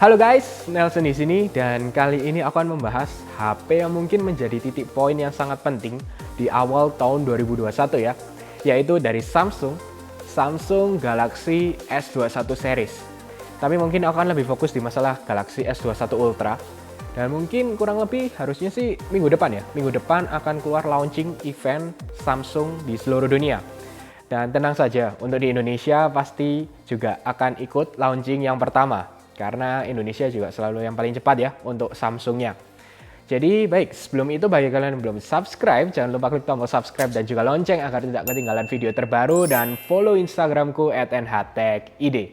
Halo guys, Nelson di sini dan kali ini aku akan membahas HP yang mungkin menjadi titik poin yang sangat penting di awal tahun 2021 ya, yaitu dari Samsung Galaxy S21 series. Tapi mungkin aku akan lebih fokus di masalah Galaxy S21 Ultra. Dan mungkin kurang lebih harusnya sih minggu depan ya. Minggu depan akan keluar launching event Samsung di seluruh dunia. Dan tenang saja, untuk di Indonesia pasti juga akan ikut launching yang pertama. Karena Indonesia juga selalu yang paling cepat ya untuk Samsungnya. Jadi baik, sebelum itu bagi kalian yang belum subscribe, jangan lupa klik tombol subscribe dan juga lonceng agar tidak ketinggalan video terbaru dan follow Instagramku @nhtechid.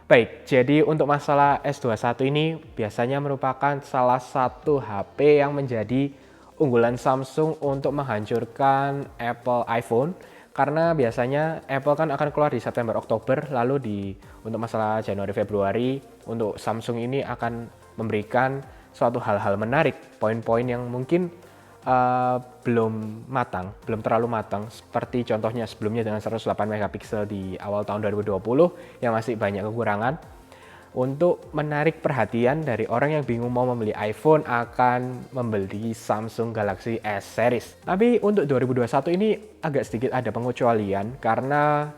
Baik, jadi untuk masalah S21 ini biasanya merupakan salah satu HP yang menjadi unggulan Samsung untuk menghancurkan Apple iPhone. Karena biasanya Apple kan akan keluar di September Oktober, lalu untuk masalah Januari Februari untuk Samsung ini akan memberikan suatu hal-hal menarik, poin-poin yang mungkin belum terlalu matang, seperti contohnya sebelumnya dengan 108 megapiksel di awal tahun 2020 yang masih banyak kekurangan. Untuk menarik perhatian dari orang yang bingung mau membeli iPhone akan membeli Samsung Galaxy S series. Tapi untuk 2021 ini agak sedikit ada pengecualian karena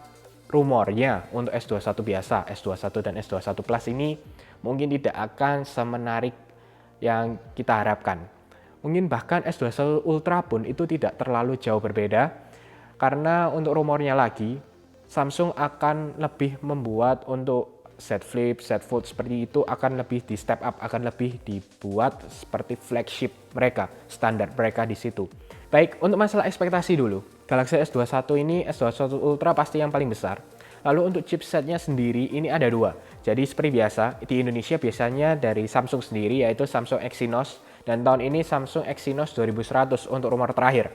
rumornya untuk S21 biasa, S21 dan S21 Plus ini mungkin tidak akan semenarik yang kita harapkan. Mungkin bahkan S21 Ultra pun itu tidak terlalu jauh berbeda, karena untuk rumornya lagi, Samsung akan lebih membuat untuk Z Flip, Z Fold seperti itu akan lebih di step up, akan lebih dibuat seperti flagship mereka, standar mereka di situ. Baik, untuk masalah ekspektasi dulu, Galaxy S21 ini, S21 Ultra pasti yang paling besar. Lalu untuk chipsetnya sendiri ini ada dua. Jadi seperti biasa, di Indonesia biasanya dari Samsung sendiri yaitu Samsung Exynos. Dan tahun ini Samsung Exynos 2100 untuk rumor terakhir.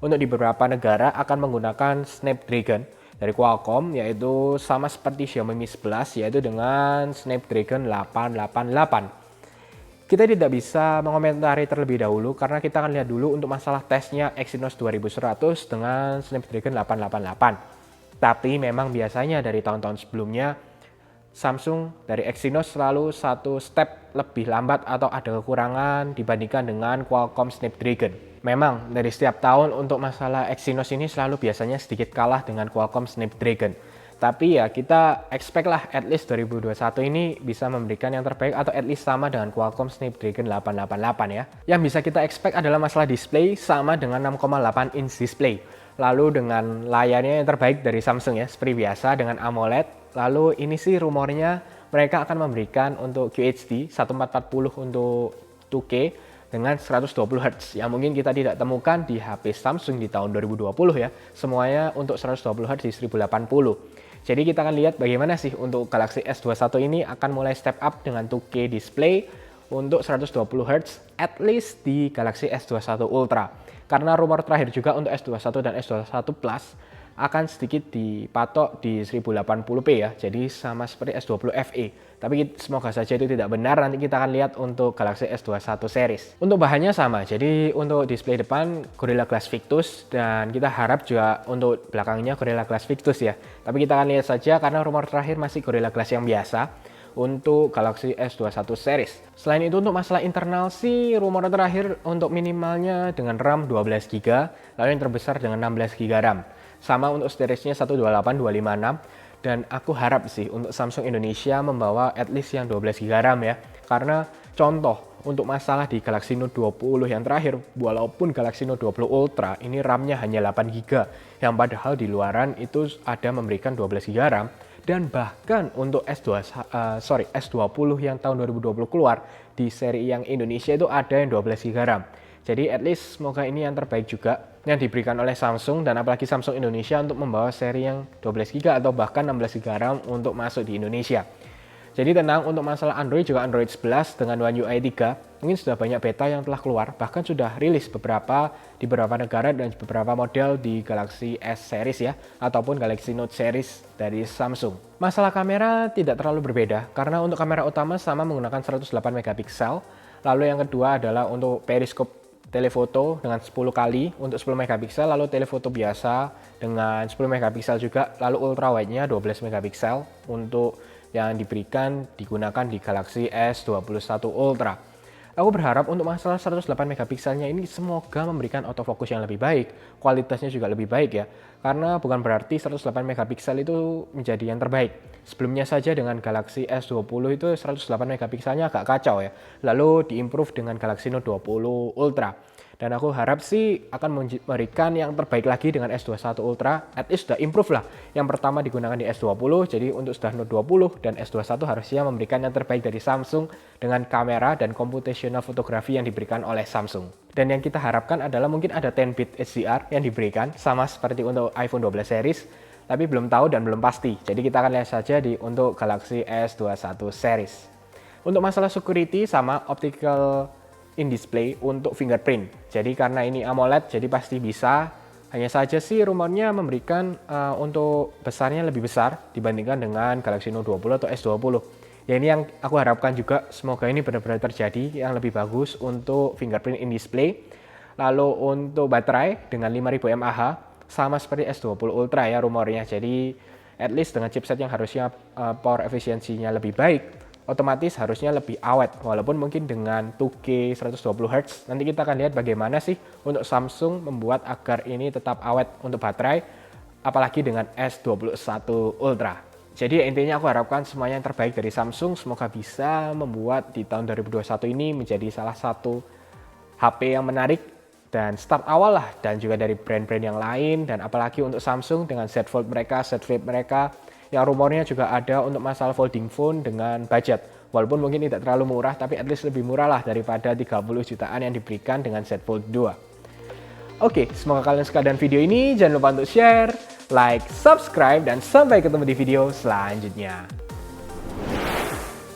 Untuk di beberapa negara akan menggunakan Snapdragon dari Qualcomm, yaitu sama seperti Xiaomi Mi 11 yaitu dengan Snapdragon 888. Kita tidak bisa mengomentari terlebih dahulu karena kita akan lihat dulu untuk masalah tesnya Exynos 2100 dengan Snapdragon 888. Tapi memang biasanya dari tahun-tahun sebelumnya Samsung dari Exynos selalu satu step lebih lambat atau ada kekurangan dibandingkan dengan Qualcomm Snapdragon. Memang dari setiap tahun untuk masalah Exynos ini selalu biasanya sedikit kalah dengan Qualcomm Snapdragon. Tapi ya kita expect lah at least 2021 ini bisa memberikan yang terbaik atau at least sama dengan Qualcomm Snapdragon 888 ya. Yang bisa kita expect adalah masalah display sama dengan 6,8 inch display. Lalu dengan layarnya yang terbaik dari Samsung ya, seperti biasa dengan AMOLED. Lalu ini sih rumornya mereka akan memberikan untuk QHD 1440 untuk 2K dengan 120 Hz yang mungkin kita tidak temukan di HP Samsung di tahun 2020 ya. Semuanya untuk 120 Hz di 1080. Jadi kita akan lihat bagaimana sih untuk Galaxy S21 ini akan mulai step up dengan 2K display untuk 120 Hz at least di Galaxy S21 Ultra. Karena rumor terakhir juga untuk S21 dan S21 Plus akan sedikit dipatok di 1080p ya. Jadi sama seperti S20 FE. Tapi semoga saja itu tidak benar. Nanti kita akan lihat untuk Galaxy S21 series. Untuk bahannya sama. Jadi untuk display depan Gorilla Glass Victus. Dan kita harap juga untuk belakangnya Gorilla Glass Victus ya. Tapi kita akan lihat saja karena rumor terakhir masih Gorilla Glass yang biasa untuk Galaxy S21 series. Selain itu untuk masalah internal sih rumor terakhir untuk minimalnya dengan RAM 12GB, lalu yang terbesar dengan 16GB RAM. Sama untuk storage-nya 128, 256 dan aku harap sih untuk Samsung Indonesia membawa at least yang 12GB RAM ya. Karena contoh untuk masalah di Galaxy Note 20 yang terakhir, walaupun Galaxy Note 20 Ultra ini RAM-nya hanya 8GB, yang padahal di luaran itu ada memberikan 12GB RAM. Dan bahkan untuk S20 yang tahun 2020 keluar di seri yang Indonesia itu ada yang 12GB RAM. Jadi at least semoga ini yang terbaik juga yang diberikan oleh Samsung dan apalagi Samsung Indonesia untuk membawa seri yang 12GB atau bahkan 16GB RAM untuk masuk di Indonesia. Jadi tenang untuk masalah Android juga Android 11 dengan One UI 3 mungkin sudah banyak beta yang telah keluar, bahkan sudah rilis di beberapa negara dan beberapa model di Galaxy S series ya ataupun Galaxy Note series dari Samsung. Masalah kamera tidak terlalu berbeda karena untuk kamera utama sama menggunakan 108 megapiksel. Lalu yang kedua adalah untuk periskop telefoto dengan 10 kali untuk 10 megapiksel, lalu telefoto biasa dengan 10 megapiksel juga, lalu ultrawide-nya 12 megapiksel untuk yang digunakan di Galaxy S21 Ultra. Aku berharap untuk masalah 108 megapikselnya ini semoga memberikan autofocus yang lebih baik, kualitasnya juga lebih baik ya. Karena bukan berarti 108 megapiksel itu menjadi yang terbaik. Sebelumnya saja dengan Galaxy S20 itu 108 megapikselnya agak kacau ya. Lalu diimprove dengan Galaxy Note 20 Ultra. Dan aku harap sih akan memberikan yang terbaik lagi dengan S21 Ultra. At least sudah improve lah. Yang pertama digunakan di S20, jadi untuk sudah Note 20 dan S21 harusnya memberikan yang terbaik dari Samsung dengan kamera dan computational fotografi yang diberikan oleh Samsung. Dan yang kita harapkan adalah mungkin ada 10-bit HDR yang diberikan, sama seperti untuk iPhone 12 series, tapi belum tahu dan belum pasti. Jadi kita akan lihat saja untuk Galaxy S21 series. Untuk masalah security sama optical in-display untuk fingerprint. Jadi karena ini AMOLED, jadi pasti bisa. Hanya saja sih rumornya memberikan untuk besarnya lebih besar dibandingkan dengan Galaxy Note 20 atau S20. Ya ini yang aku harapkan juga, semoga ini benar-benar terjadi yang lebih bagus untuk fingerprint in-display. Lalu untuk baterai dengan 5000 mAh, sama seperti S20 Ultra ya rumornya. Jadi at least dengan chipset yang harusnya power efisiensinya lebih baik, otomatis harusnya lebih awet, walaupun mungkin dengan 2K 120Hz. Nanti kita akan lihat bagaimana sih untuk Samsung membuat agar ini tetap awet untuk baterai, apalagi dengan S21 Ultra. Jadi intinya aku harapkan semuanya yang terbaik dari Samsung, semoga bisa membuat di tahun 2021 ini menjadi salah satu HP yang menarik dan start awal lah, dan juga dari brand-brand yang lain, dan apalagi untuk Samsung dengan Z Fold mereka, Z Flip mereka, yang rumornya juga ada untuk masalah folding phone dengan budget. Walaupun mungkin tidak terlalu murah, tapi at least lebih murah lah daripada 30 jutaan yang diberikan dengan Z Fold 2. Oke, semoga kalian suka dengan video ini. Jangan lupa untuk share, like, subscribe, dan sampai ketemu di video selanjutnya.